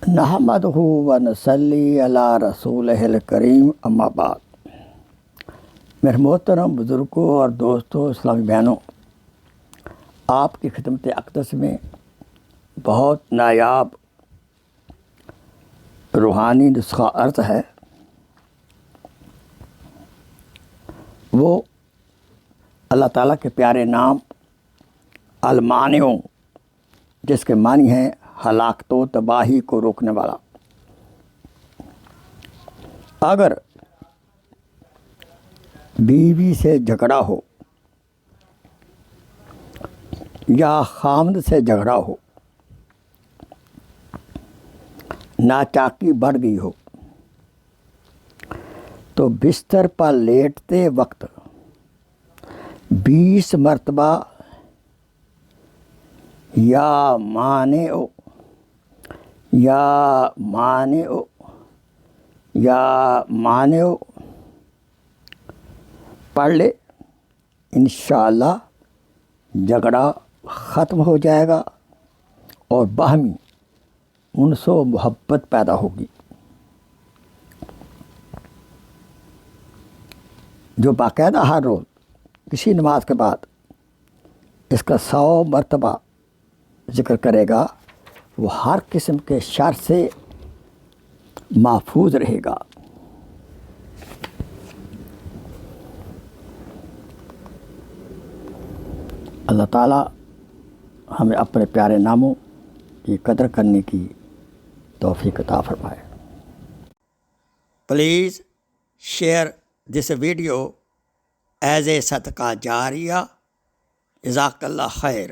نحمدہ و نصلی علی رسولہ الکریم اما بعد۔ میرے محترم بزرگوں اور دوستوں، اسلامی بہنوں، آپ کی خدمت اقدس میں بہت نایاب روحانی نسخہ عرض ہے۔ وہ اللہ تعالیٰ کے پیارے نام المانع، جس کے معنی ہیں ہلاکت و تباہی کو روکنے والا۔ اگر بیوی سے جھگڑا ہو یا خامد سے جھگڑا ہو، ناچاکی بڑھ گئی ہو، تو بستر پر لیٹتے وقت 20 مرتبہ یا مانع یا مانع یا مانع پڑھ لے، انشاءاللہ جھگڑا ختم ہو جائے گا اور باہمی انس و محبت پیدا ہوگی۔ جو باقاعدہ ہر روز کسی نماز کے بعد اس کا 100 مرتبہ ذکر کرے گا، وہ ہر قسم کے شر سے محفوظ رہے گا۔ اللہ تعالیٰ ہمیں اپنے پیارے ناموں کی قدر کرنے کی توفیق عطا فرمائے۔ Please share this video as a صدقہ جاریہ۔ جزاک اللہ خیر۔